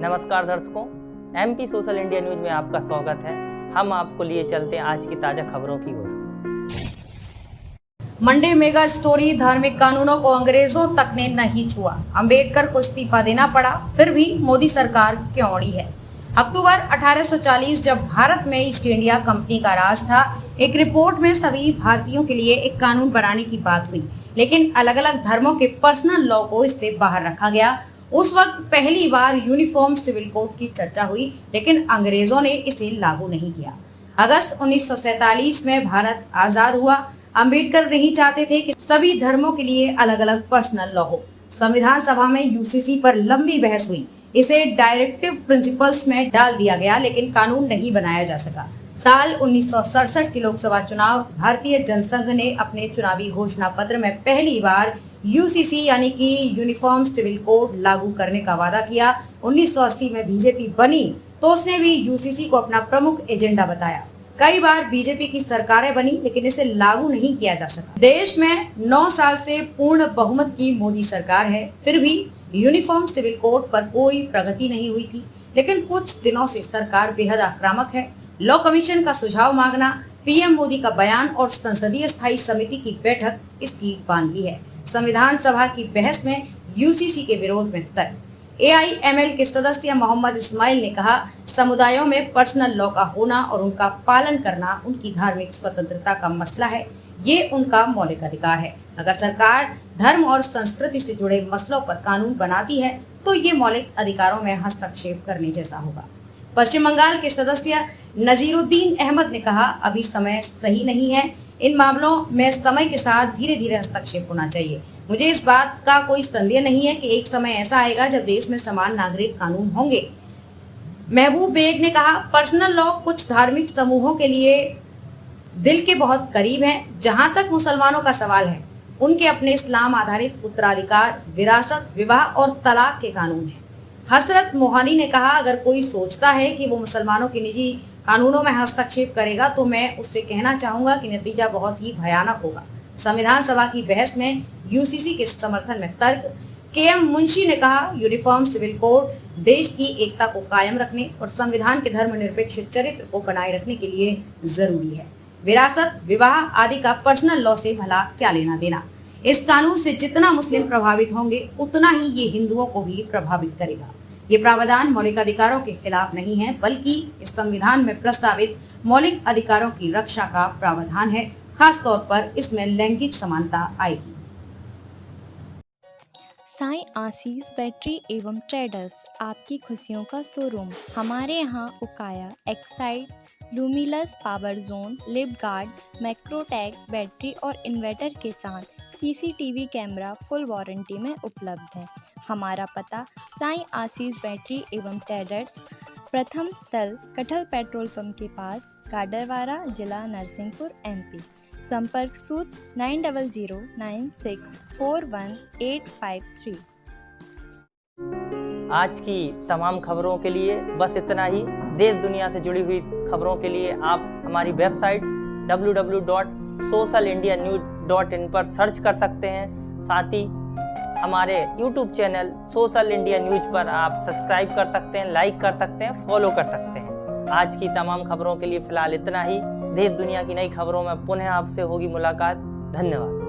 नमस्कार दर्शकों, MP social India news में आपका स्वागत है। हम आपको लिए चलते हैं आज की ताजा खबरों की ओर। मंडे मेगा स्टोरी, धार्मिक कानूनों को अंग्रेजों तक ने नहीं छुआ, अंबेडकर को इस्तीफा देना पड़ा, फिर भी मोदी सरकार क्यों अड़ी है। अक्टूबर 1840 जब भारत में ईस्ट इंडिया कंपनी का राज था, एक रिपोर्ट में सभी भारतीयों के लिए एक कानून बनाने की बात हुई, लेकिन अलग अलग धर्मों के पर्सनल लॉ को इससे बाहर रखा गया। उस वक्त पहली बार यूनिफॉर्म सिविल कोड की चर्चा हुई, लेकिन अंग्रेजों ने इसे लागू नहीं किया। अगस्त 1947 में भारत आजाद हुआ। अंबेडकर नहीं चाहते थे कि सभी धर्मों के लिए अलग अलग पर्सनल लॉ हो। संविधान सभा में यूसीसी पर लंबी बहस हुई, इसे डायरेक्टिव प्रिंसिपल्स में डाल दिया गया, लेकिन कानून नहीं बनाया जा सका। साल 1967 के लोकसभा चुनाव, भारतीय जनसंघ ने अपने चुनावी घोषणा पत्र में पहली बार यूसीसी यानी कि यूनिफॉर्म सिविल कोड लागू करने का वादा किया। 1980 में बीजेपी बनी तो उसने भी यूसीसी को अपना प्रमुख एजेंडा बताया। कई बार बीजेपी की सरकारें बनी, लेकिन इसे लागू नहीं किया जा सका। देश में 9 साल से पूर्ण बहुमत की मोदी सरकार है, फिर भी यूनिफॉर्म सिविल कोड पर कोई प्रगति नहीं हुई थी। लेकिन कुछ दिनों से सरकार बेहद आक्रामक है। लॉ कमीशन का सुझाव मांगना, पीएम मोदी का बयान और संसदीय स्थायी समिति की बैठक इसकी वानगी है। संविधान सभा की बहस में यूसीसी के विरोध में तर्क। एआईएमएल के सदस्य मोहम्मद इस्माइल ने कहा, समुदायों में पर्सनल लॉ का होना और उनका पालन करना उनकी धार्मिक स्वतंत्रता का मसला है, ये उनका मौलिक अधिकार है। अगर सरकार धर्म और संस्कृति से जुड़े मसलों पर कानून बनाती है तो ये मौलिक अधिकारों में हस्तक्षेप करने जैसा होगा। पश्चिम बंगाल के सदस्य नजीरुद्दीन अहमद ने कहा, अभी समय सही नहीं है, इन मामलों में समय के साथ धीरे धीरे हस्तक्षेप होना चाहिए। मुझे इस बात का कोई संदेह नहीं है कि एक समय ऐसा आएगा जब देश में समान नागरिक कानून होंगे। महबूब बेग ने कहा, पर्सनल लॉ कुछ धार्मिक समूहों के लिए दिल के बहुत करीब हैं। जहां तक मुसलमानों का सवाल है, उनके अपने इस्लाम आधारित उत्तराधिकार, विरासत, विवाह और तलाक के कानून हैं। हसरत मोहानी ने कहा, अगर कोई सोचता है कि वो मुसलमानों के निजी कानूनों में हस्तक्षेप करेगा तो मैं उससे कहना चाहूंगा कि नतीजा बहुत ही भयानक होगा। संविधान सभा की बहस में यूसीसी के समर्थन में तर्क। केएम मुंशी ने कहा, यूनिफॉर्म सिविल कोड देश की एकता को कायम रखने और संविधान के धर्मनिरपेक्ष चरित्र को बनाए रखने के लिए जरूरी है। विरासत, विवाह आदि का पर्सनल लॉ से भला क्या लेना देना। इस कानून से जितना मुस्लिम प्रभावित होंगे, उतना ही ये हिंदुओं को भी प्रभावित करेगा। ये प्रावधान मौलिक अधिकारों के खिलाफ नहीं है, बल्कि इस संविधान में प्रस्तावित मौलिक अधिकारों की रक्षा का प्रावधान है। खास तौर पर इसमें लैंगिक समानता आएगी। साईं आशीष बैटरी एवं ट्रेडर्स, आपकी खुशियों का शोरूम। हमारे यहाँ उकाया, Exide, Luminous power zone, Livguard, Microtek battery और इन्वर्टर के साथ सीसीटीवी कैमरा फुल वारंटी में उपलब्ध है। हमारा पता, साईं आशीष बैटरी एवं ट्रेडर्स, प्रथम तल, कटहल पेट्रोल पंप के पास, गाडरवारा, जिला नरसिंहपुर, एमपी। संपर्क सूत्र 9009641853। आज की तमाम खबरों के लिए बस इतना ही। देश दुनिया से जुड़ी हुई खबरों के लिए आप हमारी वेबसाइट www.socialindianews.in पर सर्च कर सकते हैं। साथ ही हमारे YouTube channel social India news पर आप सब्सक्राइब कर सकते हैं, लाइक कर सकते हैं, फॉलो कर सकते हैं। आज की तमाम खबरों के लिए फिलहाल इतना ही। देश दुनिया की नई खबरों में पुनः आपसे होगी मुलाकात। धन्यवाद।